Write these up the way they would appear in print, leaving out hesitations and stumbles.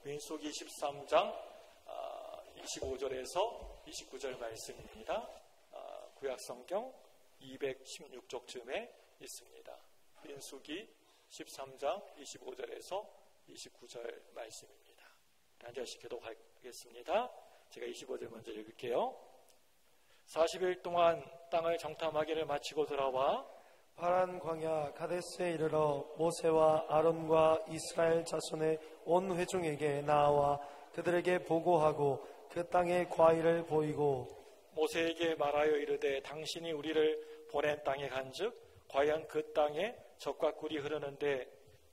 민수기 13장 25절에서 29절 말씀입니다. 구약성경 216쪽쯤에 있습니다. 민수기 13장 25절에서 29절 말씀입니다. 앉아서 기도하겠습니다. 제가 25절 먼저 읽을게요. 40일 동안 땅을 정탐하기를 마치고 돌아와 파란 광야 가데스에 이르러 모세와 아론과 이스라엘 자손의 온 회중에게 나아와 그들에게 보고하고 그 땅의 과일을 보이고 모세에게 말하여 이르되 당신이 우리를 보낸 땅에 간즉 과연 그 땅에 젖과 꿀이 흐르는데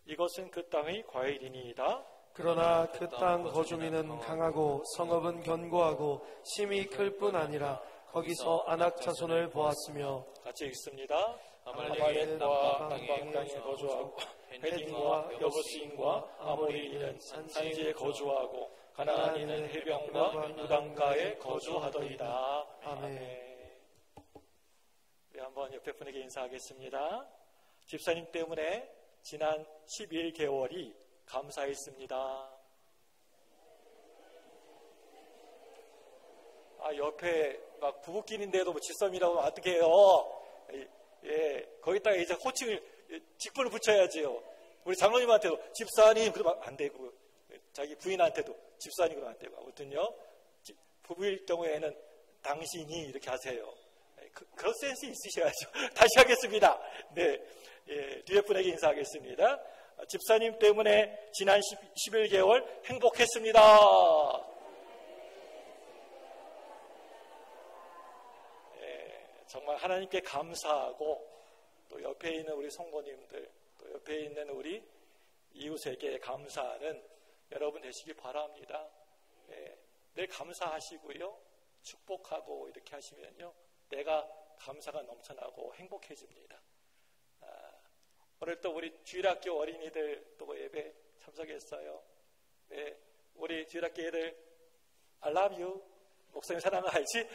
이것은 그 땅의 과일이니이다. 그러나 그 땅 거주민은 강하고 성읍은 견고하고 심이 클 뿐 아니라 거기서 아낙 자손을 보았으며 같이 읽습니다. 아말렉과 땅에 거주하고 헤딘과 여부스인과 아모리인은 산지에 거주하고 가나안인은 해변과 유단가에 거주하더이다. 아멘. 우리 한번 옆에 분에게 인사하겠습니다. 집사님 때문에 지난 11개월이 감사했습니다. 옆에 막 부부끼리인데도 집사님이라고 하면 어떻게 해요? 예, 거기다가 이제 호칭을, 직분을 붙여야지요. 우리 장로님한테도 집사님 그러면 안 되고, 자기 부인한테도 집사님 그러면 안 되고, 아무튼요, 부부일 경우에는 당신이 이렇게 하세요. 그런 센스 있으셔야죠. 다시 하겠습니다. 네, 예, 뒤에 분에게 인사하겠습니다. 집사님 때문에 지난 11개월 행복했습니다. 정말 하나님께 감사하고 또 옆에 있는 우리 성도님들 또 옆에 있는 우리 이웃에게 감사하는 여러분 되시기 바랍니다. 늘 감사하시고요. 축복하고 이렇게 하시면요. 내가 감사가 넘쳐나고 행복해집니다. 오늘 또 우리 주일학교 어린이들 또 예배 참석했어요. 네, 우리 주일학교 애들 I love you. 목사님 사랑을 알지?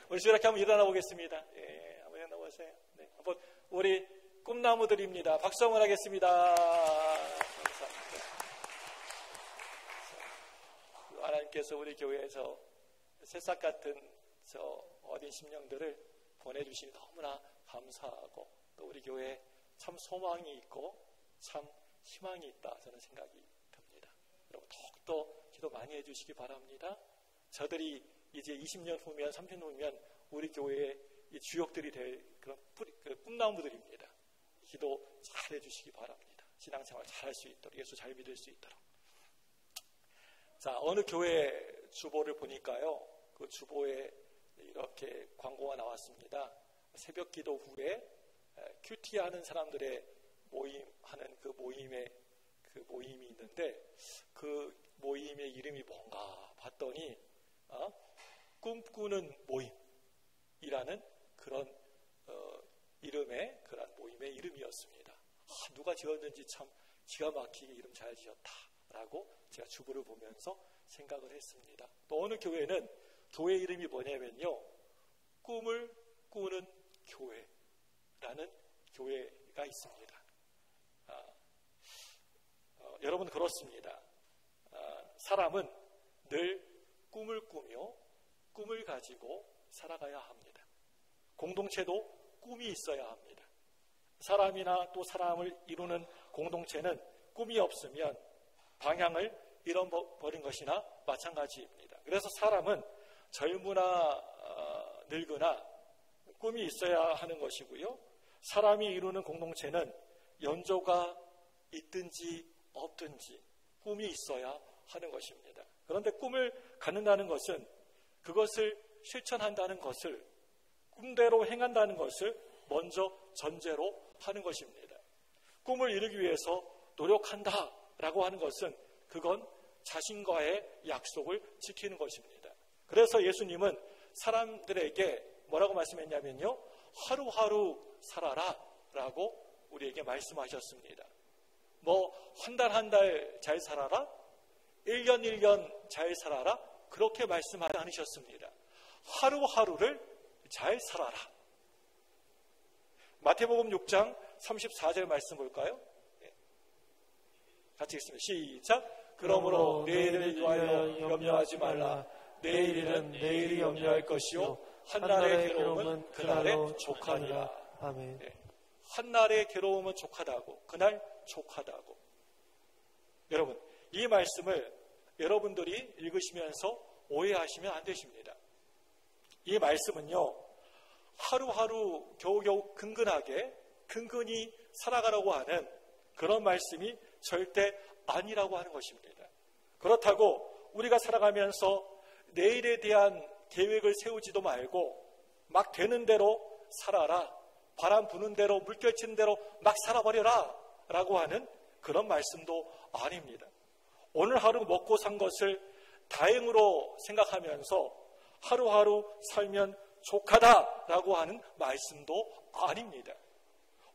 우리 주일학교 한번 일어나 보겠습니다. 예, 한번 일어나 보세요. 네, 한번 우리 꿈나무들입니다. 박수 한번 하겠습니다. 감사합니다. 하나님께서 우리 교회에서 새싹 같은 저 어린 심령들을 보내주시니 너무나 감사하고 또 우리 교회에 참 소망이 있고 참 희망이 있다 저는 생각이 듭니다. 여러분 더욱더 기도 많이 해주시기 바랍니다. 저들이 이제 20년 후면 30년 후면 우리 교회의 이 주역들이 될 그런 꿈나무들입니다. 기도 잘 해주시기 바랍니다. 신앙생활 잘 할 수 있도록 예수 잘 믿을 수 있도록. 자, 어느 교회 주보를 보니까요. 그 주보에 이렇게 광고가 나왔습니다. 새벽 기도 후에 큐티하는 사람들의 모임하는 그 모임이 있는데 그 모임의 이름이 뭔가 봤더니 꿈꾸는 모임이라는 그런 이름의 그런 모임의 이름이었습니다. 누가 지었는지 참 기가 막히게 이름 잘 지었다라고 제가 주보를 보면서 생각을 했습니다. 또 어느 교회는 교회 이름이 뭐냐면요. 꿈을 꾸는 교회라는 교회가 있습니다. 여러분 그렇습니다. 사람은 늘 꿈을 꾸며 꿈을 가지고 살아가야 합니다. 공동체도 꿈이 있어야 합니다. 사람이나 또 사람을 이루는 공동체는 꿈이 없으면 방향을 잃어버린 것이나 마찬가지입니다. 그래서 사람은 젊으나 늙으나 꿈이 있어야 하는 것이고요. 사람이 이루는 공동체는 연조가 있든지 없든지 꿈이 있어야 하는 것입니다. 그런데 꿈을 갖는다는 것은 그것을 실천한다는 것을 꿈대로 행한다는 것을 먼저 전제로 하는 것입니다. 꿈을 이루기 위해서 노력한다라고 하는 것은 그건 자신과의 약속을 지키는 것입니다. 그래서 예수님은 사람들에게 뭐라고 말씀했냐면요. 하루하루 살아라 라고 우리에게 말씀하셨습니다. 한 달 한 달 잘 살아라? 1년 1년 잘 살아라? 그렇게 말씀하지 않으셨습니다. 하루하루를 잘 살아라. 마태복음 6장 34절 말씀 볼까요? 같이 읽습니다. 시작. 그러므로 내일을 위하여 염려하지 말라. 내일 일은 내일이 염려할 것이요 한날의 괴로움은 그날에 족하니라. 아멘. 네. 한날의 괴로움은 족하다고, 그날 족하다고. 여러분, 이 말씀을 여러분들이 읽으시면서 오해하시면 안 되십니다. 이 말씀은요, 하루하루 겨우겨우 근근히 살아가라고 하는 그런 말씀이 절대 아니라고 하는 것입니다. 그렇다고 우리가 살아가면서 내일에 대한 계획을 세우지도 말고 막 되는 대로 살아라, 바람 부는 대로 물결치는 대로 막 살아버려라 라고 하는 그런 말씀도 아닙니다. 오늘 하루 먹고 산 것을 다행으로 생각하면서 하루하루 살면 족하다라고 하는 말씀도 아닙니다.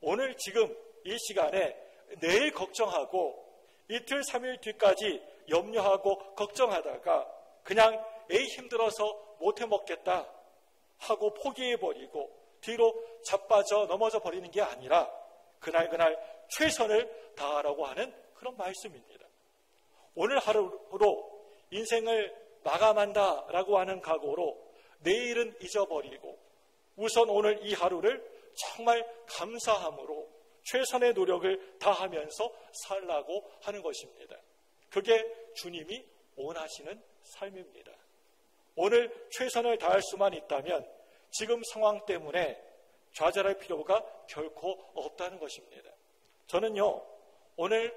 오늘 지금 이 시간에 내일 걱정하고 이틀 3일 뒤까지 염려하고 걱정하다가 그냥 에이 힘들어서 못해 먹겠다 하고 포기해버리고 뒤로 자빠져 넘어져 버리는 게 아니라 그날 최선을 다하라고 하는 그런 말씀입니다. 오늘 하루로 인생을 마감한다라고 하는 각오로 내일은 잊어버리고 우선 오늘 이 하루를 정말 감사함으로 최선의 노력을 다하면서 살라고 하는 것입니다. 그게 주님이 원하시는 삶입니다. 오늘 최선을 다할 수만 있다면 지금 상황 때문에 좌절할 필요가 결코 없다는 것입니다. 저는요, 오늘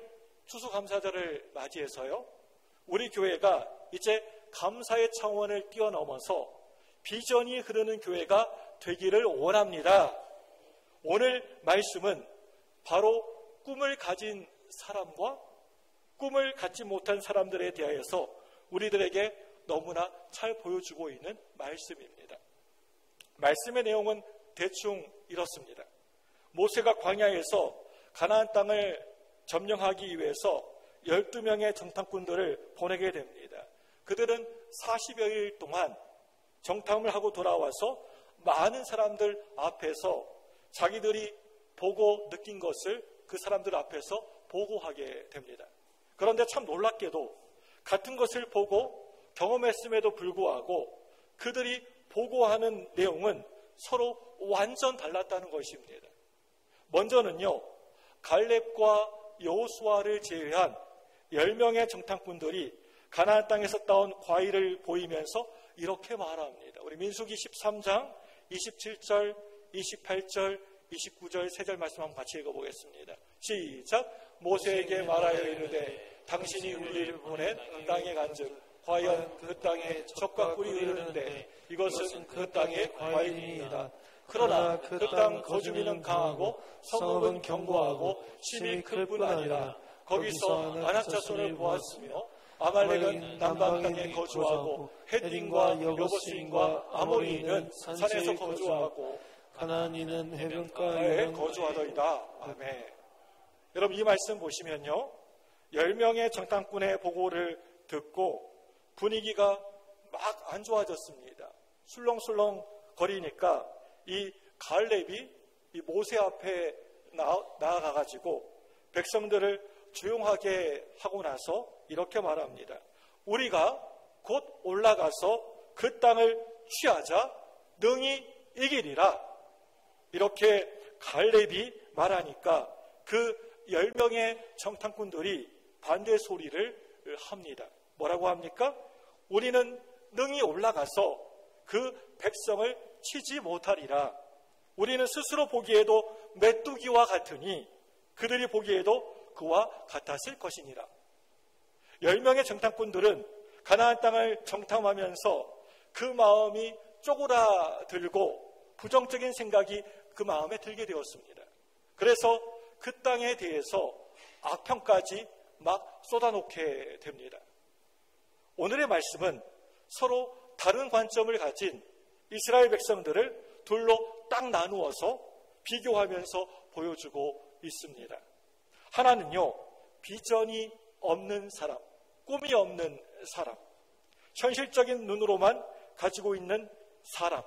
추수감사절을 맞이해서요, 우리 교회가 이제 감사의 차원을 뛰어넘어서 비전이 흐르는 교회가 되기를 원합니다. 오늘 말씀은 바로 꿈을 가진 사람과 꿈을 갖지 못한 사람들에 대하여서 우리들에게 너무나 잘 보여주고 있는 말씀입니다. 말씀의 내용은 대충 이렇습니다. 모세가 광야에서 가나안 땅을 점령하기 위해서 12명의 정탐꾼들을 보내게 됩니다. 그들은 40여일 동안 정탐을 하고 돌아와서 많은 사람들 앞에서 자기들이 보고 느낀 것을 그 사람들 앞에서 보고하게 됩니다. 그런데 참 놀랍게도 같은 것을 보고 경험했음에도 불구하고 그들이 보고하는 내용은 서로 완전 달랐다는 것입니다. 먼저는요, 갈렙과 여호수아를 제외한 10명의 정탐꾼들이 가나안 땅에서 따온 과일을 보이면서 이렇게 말합니다. 우리 민수기 13장 27절, 28절, 29절 세 절 말씀 한번 같이 읽어보겠습니다. 시작. 모세에게 말하여 이르되 당신이 우리를 보낸 땅에 간즉 과연 그 땅에 젖과 꿀이 흐르는데 이것은 그 땅의 과일이니이다. 그러나 그 땅 거주민은 강하고 성읍은 견고하고 심이 클 뿐 아니라 거기서 아낙 자손을 보았으며 아말렉은 남방 땅에 거주하고 헤딘과 여부스인과 아모리인은 산에서 거주하고 가나안인은 해변가에 거주하더이다. 아멘. 여러분, 이 말씀 보시면요, 10명의 정탐꾼의 보고를 듣고 분위기가 막 안 좋아졌습니다. 술렁술렁 거리니까 이 갈렙이 이 모세 앞에 나아가가지고 백성들을 조용하게 하고 나서 이렇게 말합니다. 우리가 곧 올라가서 그 땅을 취하자 능히 이기리라. 이렇게 갈렙이 말하니까 그 10명의 정탐꾼들이 반대 소리를 합니다. 뭐라고 합니까? 우리는 능히 올라가서 그 백성을 치지 못하리라. 우리는 스스로 보기에도 메뚜기와 같으니 그들이 보기에도 그와 같았을 것이니라. 10명의 정탐꾼들은 가나안 땅을 정탐하면서 그 마음이 쪼그라들고 부정적인 생각이 그 마음에 들게 되었습니다. 그래서 그 땅에 대해서 악평까지 막 쏟아놓게 됩니다. 오늘의 말씀은 서로 다른 관점을 가진 이스라엘 백성들을 둘로 딱 나누어서 비교하면서 보여주고 있습니다. 하나는요, 비전이 없는 사람, 꿈이 없는 사람, 현실적인 눈으로만 가지고 있는 사람,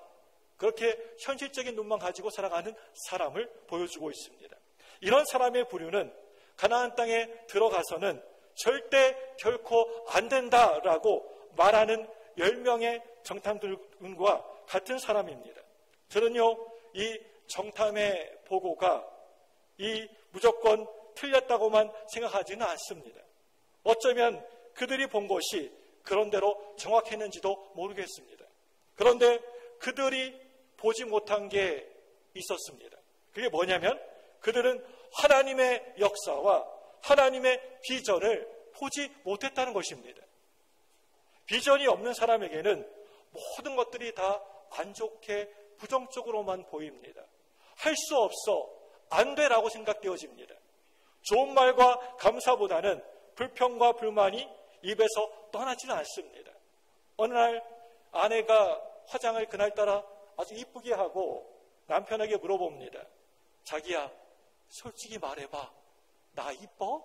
그렇게 현실적인 눈만 가지고 살아가는 사람을 보여주고 있습니다. 이런 사람의 부류는 가나안 땅에 들어가서는 절대 결코 안 된다라고 말하는 10명의 정탐들과 같은 사람입니다. 저는요, 이 정탐의 보고가 이 무조건 틀렸다고만 생각하지는 않습니다. 어쩌면 그들이 본 것이 그런대로 정확했는지도 모르겠습니다. 그런데 그들이 보지 못한 게 있었습니다. 그게 뭐냐면 그들은 하나님의 역사와 하나님의 비전을 보지 못했다는 것입니다. 비전이 없는 사람에게는 모든 것들이 다 안 좋게 부정적으로만 보입니다. 할 수 없어, 안 되라고 생각되어집니다. 좋은 말과 감사보다는 불평과 불만이 입에서 떠나지는 않습니다. 어느 날 아내가 화장을 그날따라 아주 이쁘게 하고 남편에게 물어봅니다. 자기야, 솔직히 말해봐. 나 이뻐?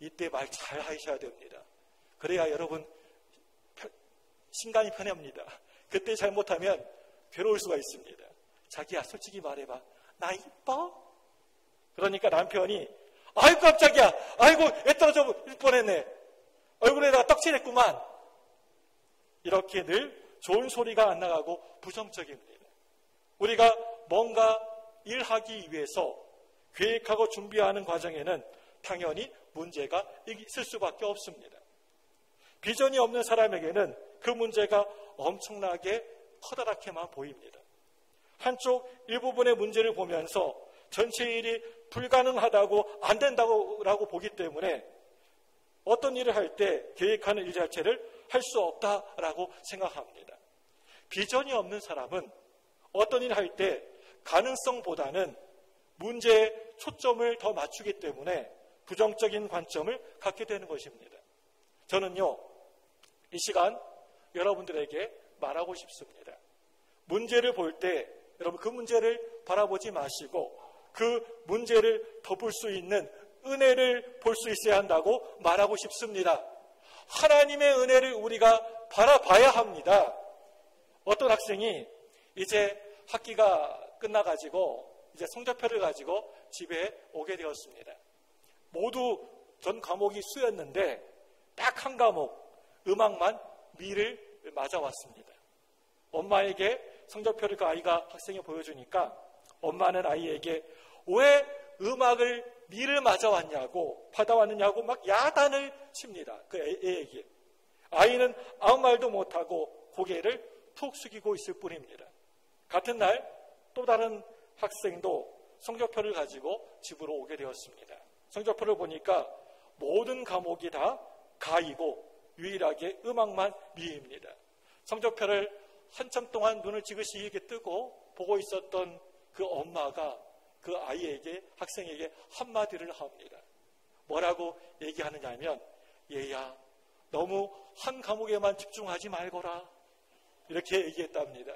이때 말 잘 하셔야 됩니다. 그래야 여러분 신간이 편합니다. 그때 잘못하면 괴로울 수가 있습니다. 자기야, 솔직히 말해봐. 나 이뻐? 그러니까 남편이 아이고 깜짝이야. 아이고 애 떨어져 뻔했네. 얼굴에다가 떡칠했구만. 이렇게 늘 좋은 소리가 안 나가고 부정적입니다. 우리가 뭔가 일하기 위해서 계획하고 준비하는 과정에는 당연히 문제가 있을 수밖에 없습니다. 비전이 없는 사람에게는 그 문제가 엄청나게 커다랗게만 보입니다. 한쪽 일부분의 문제를 보면서 전체 일이 불가능하다고 안 된다고 보기 때문에 어떤 일을 할 때 계획하는 일 자체를 할 수 없다라고 생각합니다. 비전이 없는 사람은 어떤 일을 할 때 가능성보다는 문제에 초점을 더 맞추기 때문에 부정적인 관점을 갖게 되는 것입니다. 저는요, 이 시간 여러분들에게 말하고 싶습니다. 문제를 볼 때 여러분 그 문제를 바라보지 마시고 그 문제를 덮을 수 있는 은혜를 볼 수 있어야 한다고 말하고 싶습니다. 하나님의 은혜를 우리가 바라봐야 합니다. 어떤 학생이 이제 학기가 끝나가지고 이제 성적표를 가지고 집에 오게 되었습니다. 모두 전 과목이 수였는데 딱 한 과목 음악만 미를 맞아왔습니다. 엄마에게 성적표를 그 아이가 학생이 보여주니까 엄마는 아이에게 왜 음악을 미를 맞아왔냐고 받아왔느냐고 막 야단을 칩니다. 그 애에게. 아이는 아무 말도 못하고 고개를 푹 숙이고 있을 뿐입니다. 같은 날 또 다른 학생도 성적표를 가지고 집으로 오게 되었습니다. 성적표를 보니까 모든 과목이 다 가이고 유일하게 음악만 미입니다. 성적표를 한참 동안 눈을 지그시게 뜨고 보고 있었던 그 엄마가 그 아이에게, 학생에게 한마디를 합니다. 뭐라고 얘기하느냐 하면, 얘야, 너무 한 과목에만 집중하지 말거라. 이렇게 얘기했답니다.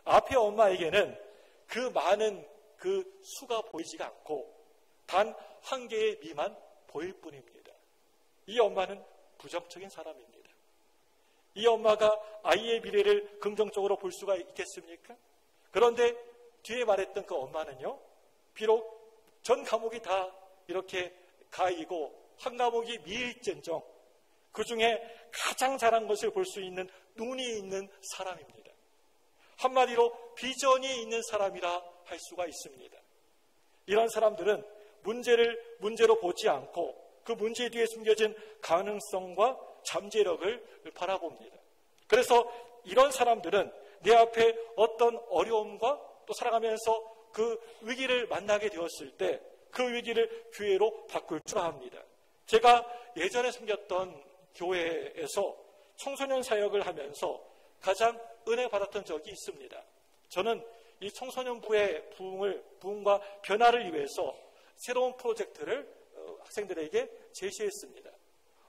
앞에 엄마에게는 그 많은 그 수가 보이지가 않고 단 한 개의 미만 보일 뿐입니다. 이 엄마는 부정적인 사람입니다. 이 엄마가 아이의 미래를 긍정적으로 볼 수가 있겠습니까? 그런데 뒤에 말했던 그 엄마는요, 비록 전 과목이 다 이렇게 가이고 한 과목이 미일전정 그 중에 가장 잘한 것을 볼 수 있는 눈이 있는 사람입니다. 한마디로 비전이 있는 사람이라 할 수가 있습니다. 이런 사람들은 문제를 문제로 보지 않고 그 문제 뒤에 숨겨진 가능성과 잠재력을 바라봅니다. 그래서 이런 사람들은 내 앞에 어떤 어려움과 또 살아가면서 그 위기를 만나게 되었을 때 그 위기를 기회로 바꿀 줄 압니다. 제가 예전에 섬겼던 교회에서 청소년 사역을 하면서 가장 은혜 받았던 적이 있습니다. 저는 이 청소년부의 부흥과 변화를 위해서 새로운 프로젝트를 학생들에게 제시했습니다.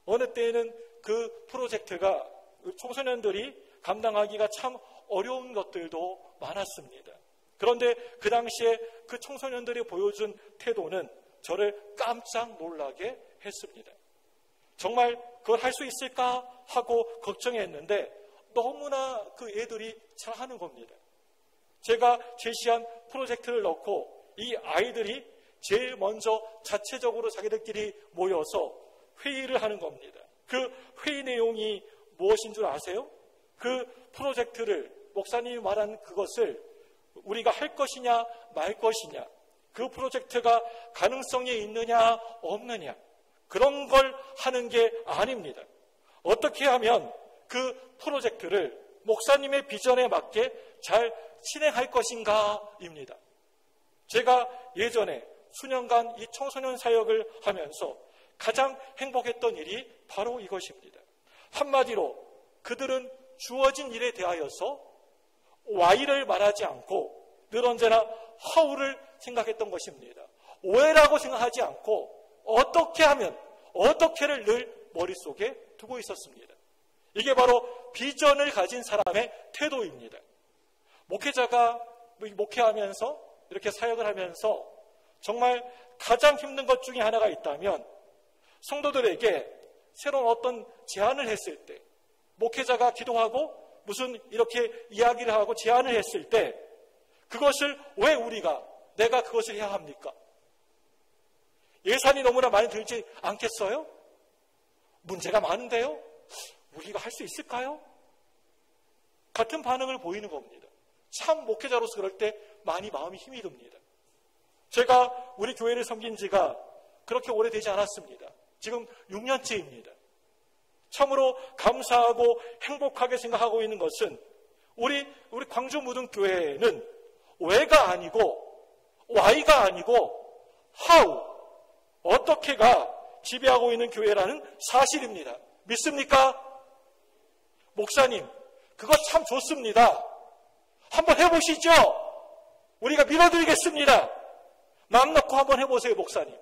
어느 때에는 그 프로젝트가 청소년들이 감당하기가 참 어려운 것들도 많았습니다. 그런데 그 당시에 그 청소년들이 보여준 태도는 저를 깜짝 놀라게 했습니다. 정말 그걸 할 수 있을까 하고 걱정했는데 너무나 그 애들이 잘하는 겁니다. 제가 제시한 프로젝트를 넣고 이 아이들이 제일 먼저 자체적으로 자기들끼리 모여서 회의를 하는 겁니다. 그 회의 내용이 무엇인 줄 아세요? 그 프로젝트를, 목사님이 말한 그것을 우리가 할 것이냐 말 것이냐, 그 프로젝트가 가능성이 있느냐 없느냐, 그런 걸 하는 게 아닙니다. 어떻게 하면 그 프로젝트를 목사님의 비전에 맞게 잘 진행할 것인가입니다. 제가 예전에 수년간 이 청소년 사역을 하면서 가장 행복했던 일이 바로 이것입니다. 한마디로 그들은 주어진 일에 대하여서 Y를 말하지 않고 늘 언제나 How를 생각했던 것입니다. 왜라고 생각하지 않고 어떻게 하면, 어떻게를 늘 머릿속에 두고 있었습니다. 이게 바로 비전을 가진 사람의 태도입니다. 목회자가 목회하면서, 이렇게 사역을 하면서 정말 가장 힘든 것 중에 하나가 있다면, 성도들에게 새로운 어떤 제안을 했을 때, 목회자가 기도하고 무슨 이렇게 이야기를 하고 제안을 했을 때 그것을 왜 내가 그것을 해야 합니까? 예산이 너무나 많이 들지 않겠어요? 문제가 많은데요? 우리가 할 수 있을까요? 같은 반응을 보이는 겁니다. 참 목회자로서 그럴 때 많이 마음이 힘이 듭니다. 제가 우리 교회를 섬긴 지가 그렇게 오래되지 않았습니다. 지금 6년째입니다. 참으로 감사하고 행복하게 생각하고 있는 것은 우리 광주 무등교회는 왜가 아니고 Y가 아니고 How, 어떻게가 지배하고 있는 교회라는 사실입니다. 믿습니까? 목사님, 그거 참 좋습니다. 한번 해보시죠. 우리가 밀어드리겠습니다. 마음 놓고 한번 해보세요, 목사님.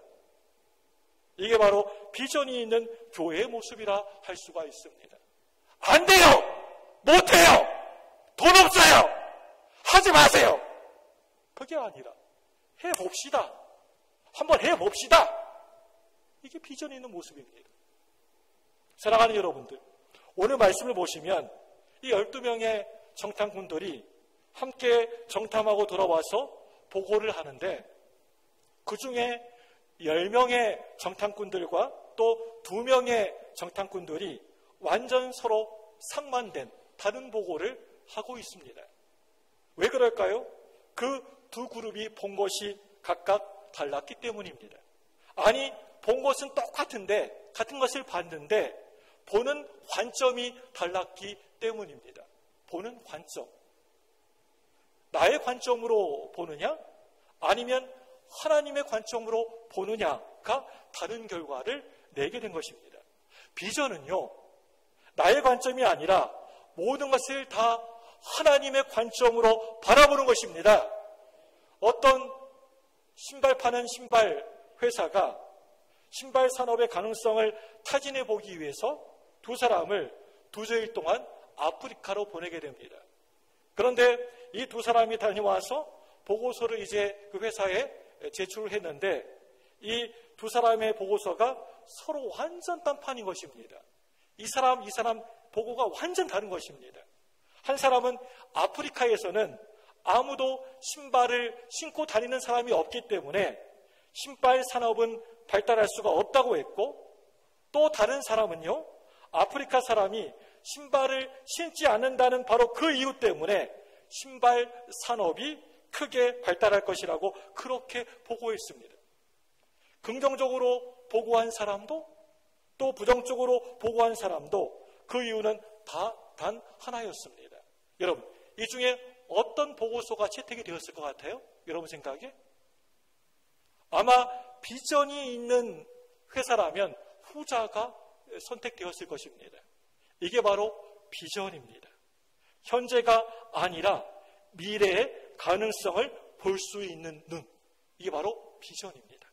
이게 바로 비전이 있는 교회의 모습이라 할 수가 있습니다. 안 돼요! 못해요! 돈 없어요! 하지 마세요! 그게 아니라 해봅시다. 한번 해봅시다. 이게 비전 있는 모습입니다. 사랑하는 여러분들, 오늘 말씀을 보시면 이 12명의 정탐꾼들이 함께 정탐하고 돌아와서 보고를 하는데, 그 중에 10명의 정탐꾼들과 또 2명의 정탐꾼들이 완전 서로 상반된 다른 보고를 하고 있습니다. 왜 그럴까요? 그 두 그룹이 본 것이 각각 달랐기 때문입니다. 아니, 본 것은 똑같은데, 같은 것을 봤는데 보는 관점이 달랐기 때문입니다. 보는 관점. 나의 관점으로 보느냐? 아니면 하나님의 관점으로 보느냐가 다른 결과를 내게 된 것입니다. 비전은요, 나의 관점이 아니라 모든 것을 다 하나님의 관점으로 바라보는 것입니다. 어떤 신발 파는 신발 회사가 신발 산업의 가능성을 타진해 보기 위해서 두 사람을 2주일 동안 아프리카로 보내게 됩니다. 그런데 이 두 사람이 다녀와서 보고서를 이제 그 회사에 제출을 했는데, 이 두 사람의 보고서가 서로 완전 딴판인 것입니다. 이 사람 보고가 완전 다른 것입니다. 한 사람은 아프리카에서는 아무도 신발을 신고 다니는 사람이 없기 때문에 신발 산업은 발달할 수가 없다고 했고, 또 다른 사람은요, 아프리카 사람이 신발을 신지 않는다는 바로 그 이유 때문에 신발 산업이 크게 발달할 것이라고 그렇게 보고했습니다. 긍정적으로 보고한 사람도 또 부정적으로 보고한 사람도 그 이유는 다 단 하나였습니다. 여러분, 이 중에 어떤 보고서가 채택이 되었을 것 같아요? 여러분 생각에? 아마 비전이 있는 회사라면 후자가 선택되었을 것입니다. 이게 바로 비전입니다. 현재가 아니라 미래의 가능성을 볼 수 있는 눈, 이게 바로 비전입니다.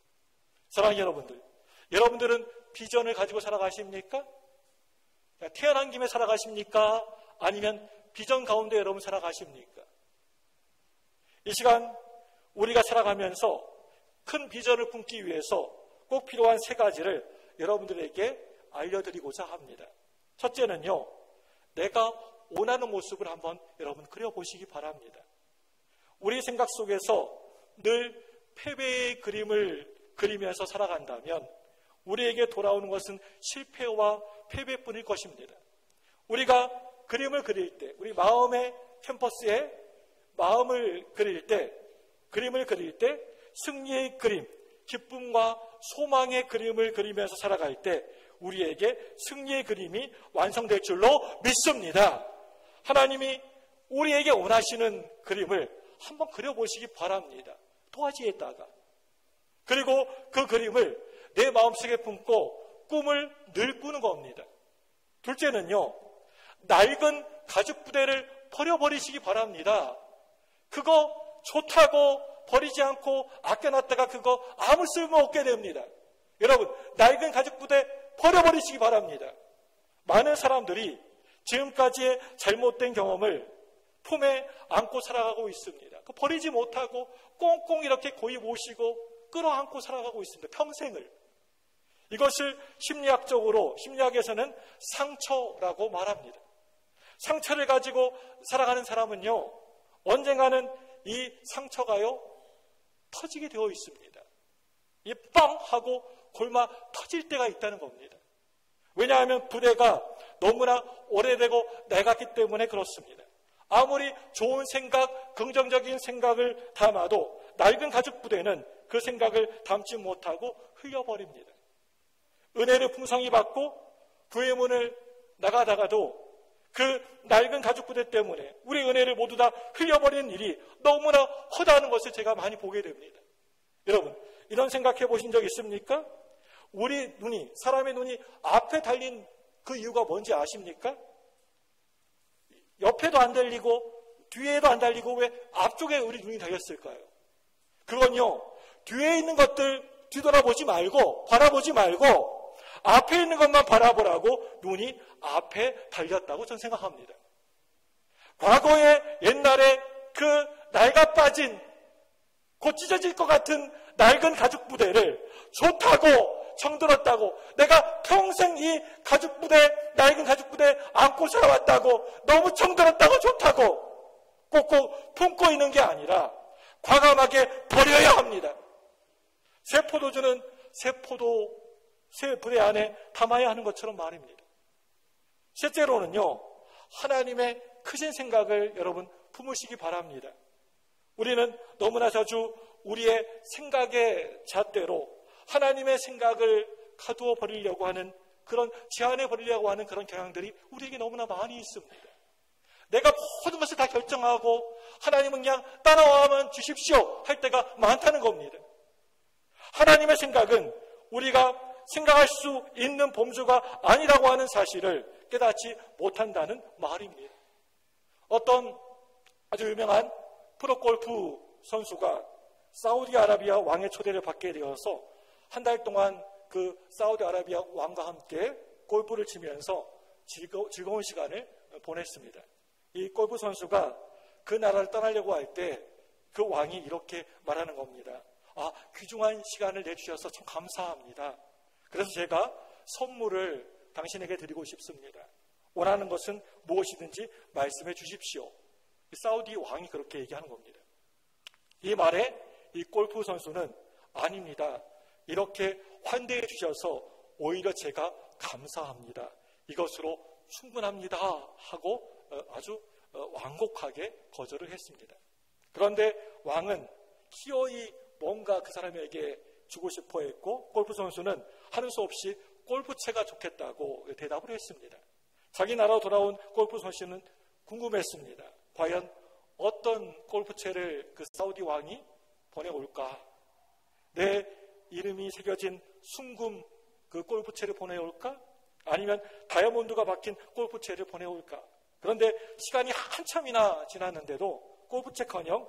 사랑하는 여러분들, 여러분들은 비전을 가지고 살아가십니까? 태어난 김에 살아가십니까? 아니면 비전 가운데 여러분 살아가십니까? 이 시간 우리가 살아가면서 큰 비전을 품기 위해서 꼭 필요한 3가지를 여러분들에게 알려드리고자 합니다. 첫째는요, 내가 원하는 모습을 한번 여러분 그려보시기 바랍니다. 우리 생각 속에서 늘 패배의 그림을 그리면서 살아간다면 우리에게 돌아오는 것은 실패와 패배뿐일 것입니다. 우리가 그림을 그릴 때, 우리 마음의 캔버스에 그림을 그릴 때 승리의 그림, 기쁨과 소망의 그림을 그리면서 살아갈 때 우리에게 승리의 그림이 완성될 줄로 믿습니다. 하나님이 우리에게 원하시는 그림을 한번 그려보시기 바랍니다. 도화지에다가. 그리고 그 그림을 내 마음속에 품고 꿈을 늘 꾸는 겁니다. 둘째는요, 낡은 가죽 부대를 버려버리시기 바랍니다. 그거 좋다고 버리지 않고 아껴놨다가 그거 아무 쓸모 없게 됩니다. 여러분, 낡은 가죽 부대 버려버리시기 바랍니다. 많은 사람들이 지금까지의 잘못된 경험을 품에 안고 살아가고 있습니다. 버리지 못하고 꽁꽁 이렇게 고이 모시고 끌어안고 살아가고 있습니다. 평생을. 이것을 심리학에서는 상처라고 말합니다. 상처를 가지고 살아가는 사람은요, 언젠가는 이 상처가요, 터지게 되어 있습니다. 이 빵 하고 골마 터질 때가 있다는 겁니다. 왜냐하면 부대가 너무나 오래되고 낡았기 때문에 그렇습니다. 아무리 좋은 생각, 긍정적인 생각을 담아도 낡은 가죽 부대는 그 생각을 담지 못하고 흘려버립니다. 은혜를 풍성히 받고 구의 문을 나가다가도 그 낡은 가죽 부대 때문에 우리 은혜를 모두 다 흘려버리는 일이 너무나 허다한 것을 제가 많이 보게 됩니다. 여러분, 이런 생각해 보신 적 있습니까? 사람의 눈이 앞에 달린 그 이유가 뭔지 아십니까? 옆에도 안 달리고 뒤에도 안 달리고 왜 앞쪽에 우리 눈이 달렸을까요? 그건요, 뒤에 있는 것들 바라보지 말고 앞에 있는 것만 바라보라고 눈이 앞에 달렸다고 저는 생각합니다. 과거에 옛날에 그 낡아 빠진 곧 찢어질 것 같은 낡은 가죽 부대를 좋다고 정들었다고, 내가 평생 이 낡은 가죽 부대 안고 살아왔다고, 너무 정들었다고 좋다고 꼭꼭 품고 있는 게 아니라 과감하게 버려야 합니다. 새 포도주는 새 부대 안에 담아야 하는 것처럼 말입니다. 셋째로는요, 하나님의 크신 생각을 여러분 품으시기 바랍니다. 우리는 너무나 자주 우리의 생각의 잣대로 하나님의 생각을 가두어 버리려고 하는, 그런 제한해 버리려고 하는 그런 경향들이 우리에게 너무나 많이 있습니다. 내가 모든 것을 다 결정하고 하나님은 그냥 따라와만 주십시오 할 때가 많다는 겁니다. 하나님의 생각은 우리가 생각할 수 있는 범주가 아니라고 하는 사실을 깨닫지 못한다는 말입니다. 어떤 아주 유명한 프로골프 선수가 사우디아라비아 왕의 초대를 받게 되어서 한 달 동안 그 사우디아라비아 왕과 함께 골프를 치면서 즐거운 시간을 보냈습니다. 이 골프 선수가 그 나라를 떠나려고 할 때 그 왕이 이렇게 말하는 겁니다. 귀중한 시간을 내주셔서 참 감사합니다. 그래서 제가 선물을 당신에게 드리고 싶습니다. 원하는 것은 무엇이든지 말씀해 주십시오. 사우디 왕이 그렇게 얘기하는 겁니다. 이 말에 이 골프 선수는 아닙니다. 이렇게 환대해 주셔서 오히려 제가 감사합니다. 이것으로 충분합니다. 하고 아주 완곡하게 거절을 했습니다. 그런데 왕은 기어이 뭔가 그 사람에게 주고 싶어 했고, 골프 선수는 하는 수 없이 골프채가 좋겠다고 대답을 했습니다. 자기 나라로 돌아온 골프 선수는 궁금했습니다. 과연 어떤 골프채를 그 사우디 왕이 보내올까? 내 이름이 새겨진 순금 그 골프채를 보내올까? 아니면 다이아몬드가 박힌 골프채를 보내올까? 그런데 시간이 한참이나 지났는데도 골프채커녕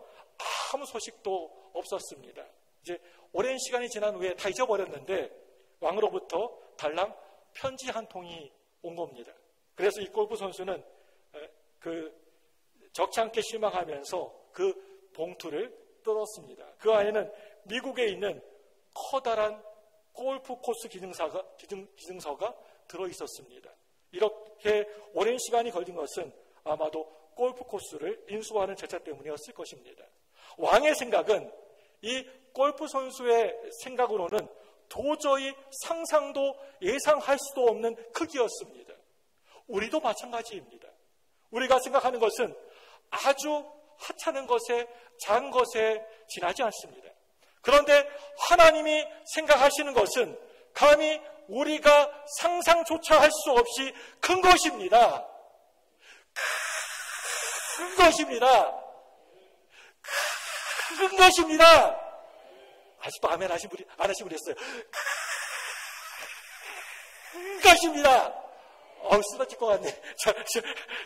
아무 소식도 없었습니다. 이제 오랜 시간이 지난 후에 다 잊어버렸는데 왕으로부터 달랑 편지 한 통이 온 겁니다. 그래서 이 골프 선수는 적지 않게 실망하면서 그 봉투를 뜯었습니다. 그 안에는 미국에 있는 커다란 골프 코스 기증서가 들어있었습니다. 이렇게 오랜 시간이 걸린 것은 아마도 골프 코스를 인수하는 절차 때문이었을 것입니다. 왕의 생각은 이 골프 선수의 생각으로는 도저히 상상도 예상할 수도 없는 크기였습니다. 우리도 마찬가지입니다. 우리가 생각하는 것은 아주 하찮은 것에, 작은 것에 지나지 않습니다. 그런데 하나님이 생각하시는 것은 감히 우리가 상상조차 할 수 없이 큰 것입니다. 큰 것입니다. 큰 것입니다. 아직도 아멘 안 하시고 그랬어요. 큰 것입니다. 쓰러질 것 같네.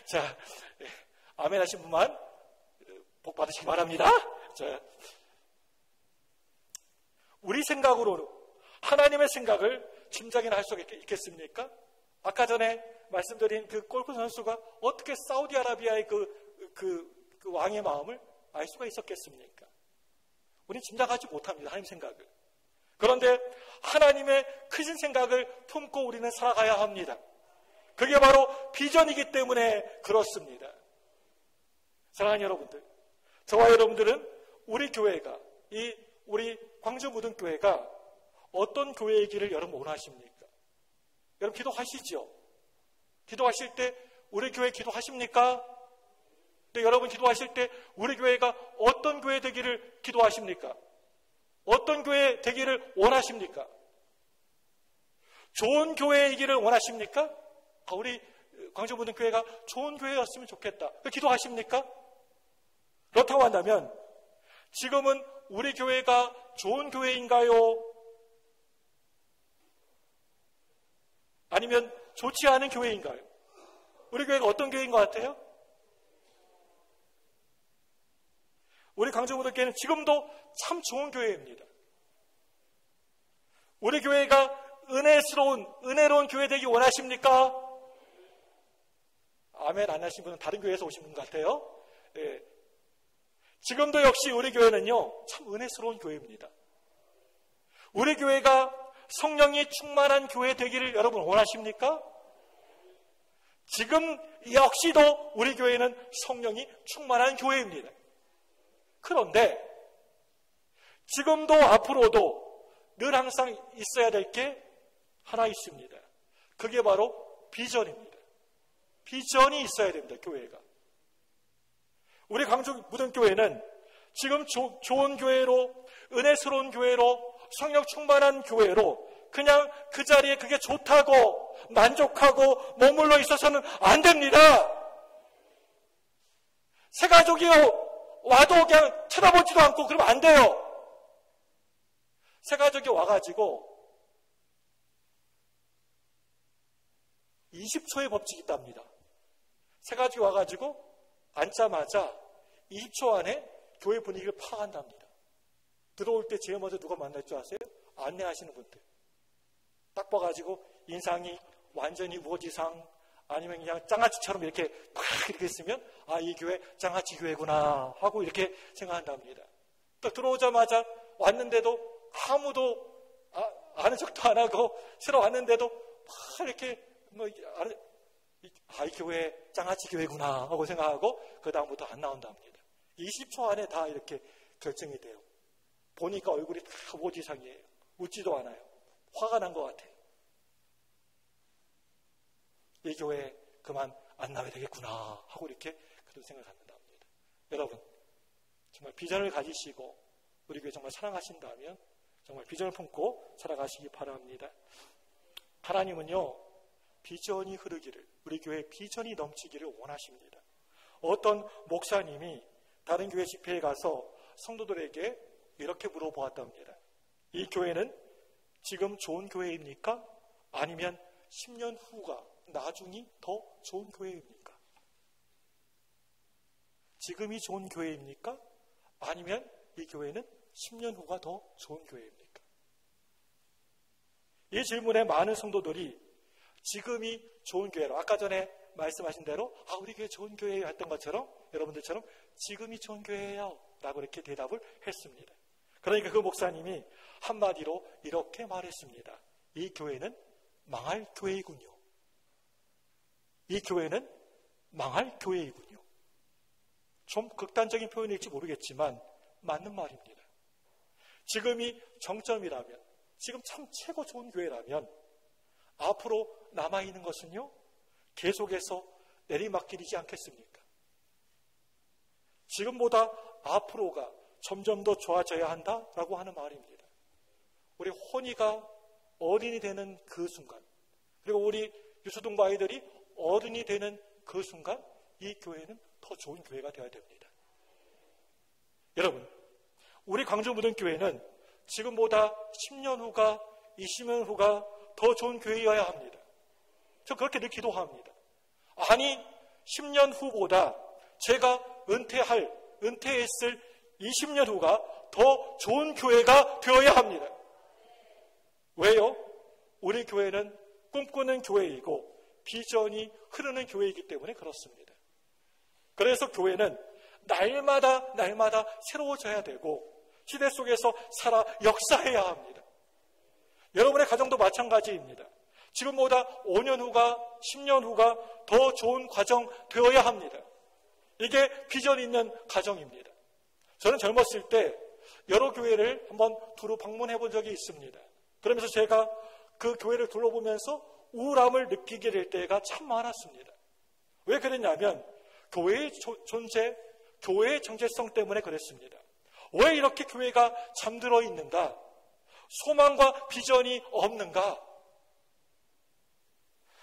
자, 아멘 하신 분만 복 받으시기 바랍니다. 자, 우리 생각으로 하나님의 생각을 짐작이나 할 수 있겠습니까? 아까 전에 말씀드린 그 골프 선수가 어떻게 사우디아라비아의 그 왕의 마음을 알 수가 있었겠습니까? 우리는 짐작하지 못합니다. 하나님 생각을. 그런데 하나님의 크신 생각을 품고 우리는 살아가야 합니다. 그게 바로 비전이기 때문에 그렇습니다. 사랑하는 여러분들, 저와 여러분들은 우리 교회가, 우리 광주무등교회가 어떤 교회이기를 여러분 원하십니까? 여러분 기도하시죠? 기도하실 때 우리 교회 기도하십니까? 네, 여러분 기도하실 때 우리 교회가 어떤 교회 되기를 기도하십니까? 어떤 교회 되기를 원하십니까? 좋은 교회이기를 원하십니까? 우리 광주무등교회가 좋은 교회였으면 좋겠다. 기도하십니까? 그렇다고 한다면 지금은 우리 교회가 좋은 교회인가요? 아니면 좋지 않은 교회인가요? 우리 교회가 어떤 교회인 것 같아요? 우리 광주무등교회는 지금도 참 좋은 교회입니다. 우리 교회가 은혜로운 교회 되기 원하십니까? 아멘 안 하신 분은 다른 교회에서 오신 분 같아요. 예. 지금도 역시 우리 교회는요, 참 은혜스러운 교회입니다. 우리 교회가 성령이 충만한 교회 되기를 여러분 원하십니까? 지금 역시도 우리 교회는 성령이 충만한 교회입니다. 그런데 지금도 앞으로도 늘 항상 있어야 될 게 하나 있습니다. 그게 바로 비전입니다. 비전이 있어야 됩니다. 교회가. 우리 광주무등교회는 지금 좋은 교회로, 은혜스러운 교회로, 성령 충만한 교회로 그냥 그 자리에 그게 좋다고 만족하고 머물러 있어서는 안 됩니다. 새 가족이 와도 그냥 쳐다보지도 않고 그러면 안 돼요. 새 가족이 와가지고 20초의 법칙이 있답니다. 새 가족이 와가지고 앉자마자 20초 안에 교회 분위기를 파악한답니다. 들어올 때 제일 먼저 누가 만날 줄 아세요? 안내하시는 분들. 딱 봐가지고 인상이 완전히 우거지상 아니면 그냥 장아찌처럼 이렇게 팍 이렇게 있으면 이 교회 장아찌 교회구나 하고 이렇게 생각한답니다. 딱 들어오자마자 왔는데도 아무도 아는 척도 안 하고 새로 왔는데도 막 이렇게 이 교회 장아찌 교회구나 하고 생각하고 그 다음부터 안 나온답니다. 20초 안에 다 이렇게 결정이 돼요. 보니까 얼굴이 다 우거지상이에요. 웃지도 않아요. 화가 난 것 같아요. 이 교회 그만 안 나와야 되겠구나 하고 이렇게 그런 생각을 갖는답니다. 여러분 정말 비전을 가지시고 우리 교회 정말 사랑하신다면 정말 비전을 품고 살아가시기 바랍니다. 하나님은요 비전이 흐르기를, 우리 교회에 비전이 넘치기를 원하십니다. 어떤 목사님이 다른 교회 집회에 가서 성도들에게 이렇게 물어보았답니다. 이 교회는 지금 좋은 교회입니까? 아니면 10년 후가 나중이 더 좋은 교회입니까? 지금이 좋은 교회입니까? 아니면 이 교회는 10년 후가 더 좋은 교회입니까? 이 질문에 많은 성도들이 지금이 좋은 교회로, 아까 전에 말씀하신 대로 우리 교회 좋은 교회예요 했던 것처럼 여러분들처럼 지금이 좋은 교회예요 라고 이렇게 대답을 했습니다. 그러니까 그 목사님이 한마디로 이렇게 말했습니다. 이 교회는 망할 교회이군요. 이 교회는 망할 교회이군요. 좀 극단적인 표현일지 모르겠지만 맞는 말입니다. 지금이 정점이라면, 지금 참 최고 좋은 교회라면 앞으로 남아있는 것은요, 계속해서 내리막길이지 않겠습니까? 지금보다 앞으로가 점점 더 좋아져야 한다라고 하는 말입니다. 우리 혼이가 어린이 되는 그 순간, 그리고 우리 유초등부 아이들이 어른이 되는 그 순간, 이 교회는 더 좋은 교회가 되어야 됩니다. 여러분, 우리 광주무등교회는 지금보다 10년 후가, 20년 후가 더 좋은 교회여야 합니다. 저 그렇게 늘 기도합니다. 아니, 10년 후보다 제가 은퇴했을 20년 후가 더 좋은 교회가 되어야 합니다. 왜요? 우리 교회는 꿈꾸는 교회이고 비전이 흐르는 교회이기 때문에 그렇습니다. 그래서 교회는 날마다 새로워져야 되고 시대 속에서 살아 역사해야 합니다. 여러분의 가정도 마찬가지입니다. 지금보다 5년 후가, 10년 후가 더 좋은 가정 되어야 합니다. 이게 비전 있는 가정입니다. 저는 젊었을 때 여러 교회를 한번 두루 방문해 본 적이 있습니다. 그러면서 제가 그 교회를 둘러보면서 우울함을 느끼게 될 때가 참 많았습니다. 왜 그랬냐면 교회의 존재, 교회의 정체성 때문에 그랬습니다. 왜 이렇게 교회가 잠들어 있는가? 소망과 비전이 없는가?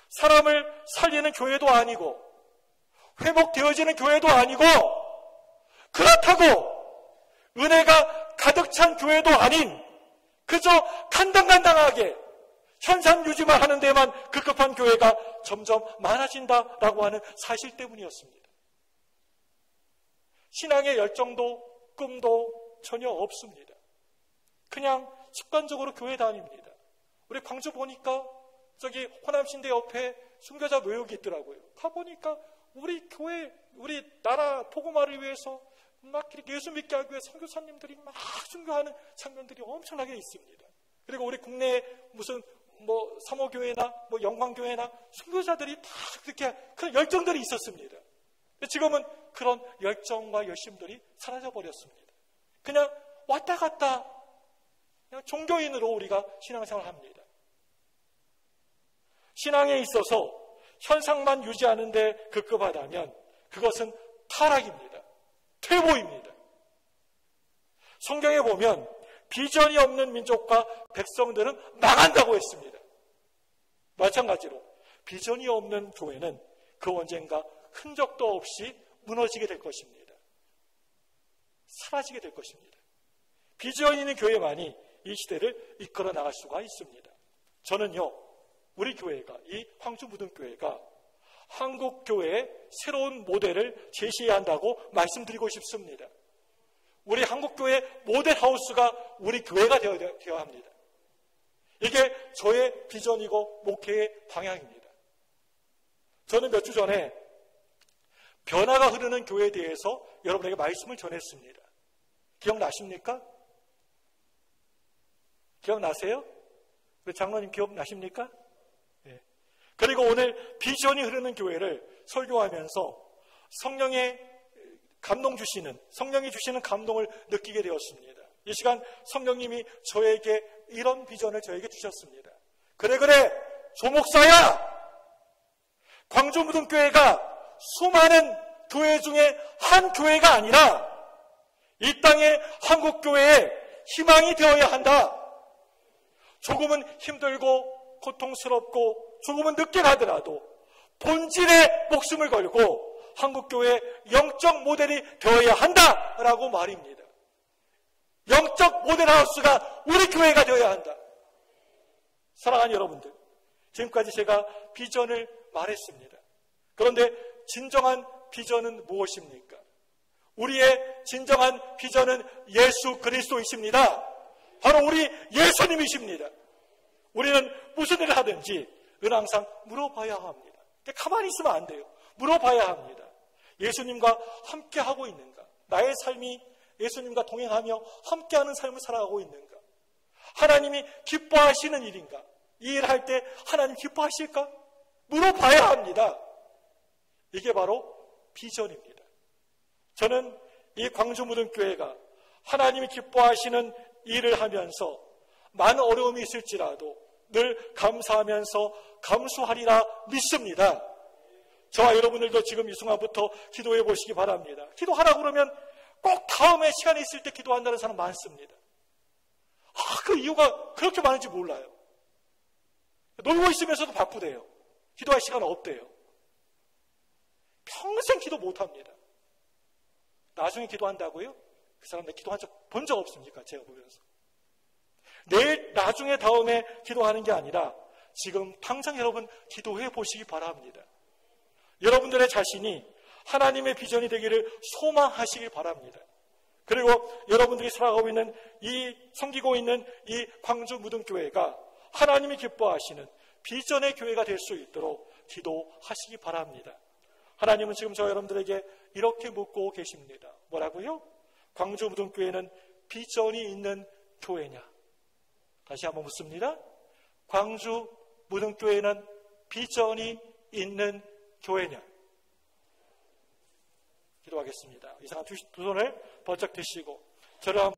사람을 살리는 교회도 아니고 회복되어지는 교회도 아니고 그렇다고 은혜가 가득 찬 교회도 아닌 그저 간당간당하게 현상 유지만 하는 데만 급급한 교회가 점점 많아진다라고 하는 사실 때문이었습니다. 신앙의 열정도 꿈도 전혀 없습니다. 그냥 습관적으로 교회 다닙니다. 우리 광주 보니까 저기 호남신대 옆에 순교자 묘역이 있더라고요. 가보니까 우리 교회, 우리 나라 복음화를 위해서 막 예수 믿게 하기 위해 선교사님들이 막 순교하는 장면들이 엄청나게 있습니다. 그리고 우리 국내 무슨 사모교회나 영광교회나 순교자들이 다 그렇게 그런 열정들이 있었습니다. 지금은 그런 열정과 열심들이 사라져 버렸습니다. 그냥 왔다 갔다 그냥 종교인으로 우리가 신앙생활을 합니다. 신앙에 있어서 현상만 유지하는 데 급급하다면 그것은 타락입니다. 퇴보입니다. 성경에 보면 비전이 없는 민족과 백성들은 망한다고 했습니다. 마찬가지로 비전이 없는 교회는 그 언젠가 흔적도 없이 무너지게 될 것입니다. 사라지게 될 것입니다. 비전 있는 교회만이 이 시대를 이끌어 나갈 수가 있습니다. 저는요, 우리 교회가, 이 광주무등교회가 한국교회의 새로운 모델을 제시해야 한다고 말씀드리고 싶습니다. 우리 한국교회 모델하우스가 우리 교회가 되어야 합니다. 이게 저의 비전이고 목회의 방향입니다. 저는 몇 주 전에 변화가 흐르는 교회에 대해서 여러분에게 말씀을 전했습니다. 기억나십니까? 기억나세요? 우리 장로님 기억나십니까? 네. 그리고 오늘 비전이 흐르는 교회를 설교하면서 성령의 감동 주시는, 성령이 주시는 감동을 느끼게 되었습니다. 이 시간 성령님이 저에게 이런 비전을 저에게 주셨습니다. 그래 조목사야, 광주무등교회가 수많은 교회 중에 한 교회가 아니라 이 땅의 한국교회의 희망이 되어야 한다. 조금은 힘들고 고통스럽고 조금은 늦게 가더라도 본질에 목숨을 걸고 한국교회의 영적 모델이 되어야 한다라고 말입니다. 영적 모델하우스가 우리 교회가 되어야 한다. 사랑하는 여러분들, 지금까지 제가 비전을 말했습니다. 그런데 진정한 비전은 무엇입니까? 우리의 진정한 비전은 예수 그리스도이십니다. 바로 우리 예수님이십니다. 우리는 무슨 일을 하든지 항상 물어봐야 합니다. 가만히 있으면 안 돼요. 물어봐야 합니다. 예수님과 함께하고 있는가? 나의 삶이 예수님과 동행하며 함께하는 삶을 살아가고 있는가? 하나님이 기뻐하시는 일인가? 이 일을 할 때 하나님 기뻐하실까? 물어봐야 합니다. 이게 바로 비전입니다. 저는 이 광주무등교회가 하나님이 기뻐하시는 일을 하면서 많은 어려움이 있을지라도 늘 감사하면서 감수하리라 믿습니다. 저와 여러분들도 지금 이 순간부터 기도해 보시기 바랍니다. 기도하라고 그러면 꼭 다음에 시간이 있을 때 기도한다는 사람 많습니다. 그 이유가 그렇게 많은지 몰라요. 놀고 있으면서도 바쁘대요. 기도할 시간 없대요. 평생 기도 못합니다. 나중에 기도한다고요? 그 사람 내 기도한 적 본 적 없습니까? 제가 보면서. 내일 나중에 다음에 기도하는 게 아니라 지금 당장 여러분 기도해 보시기 바랍니다. 여러분들의 자신이 하나님의 비전이 되기를 소망하시길 바랍니다. 그리고 여러분들이 살아가고 있는 섬기고 있는 이 광주 무등교회가 하나님이 기뻐하시는 비전의 교회가 될 수 있도록 기도하시기 바랍니다. 하나님은 지금 저 여러분들에게 이렇게 묻고 계십니다. 뭐라고요? 광주 무등교회는 비전이 있는 교회냐? 다시 한번 묻습니다. 광주 무등교회는 비전이 있는 교회냐? 기도하겠습니다. 이상한 두 손을 번쩍 드시고 저를 한번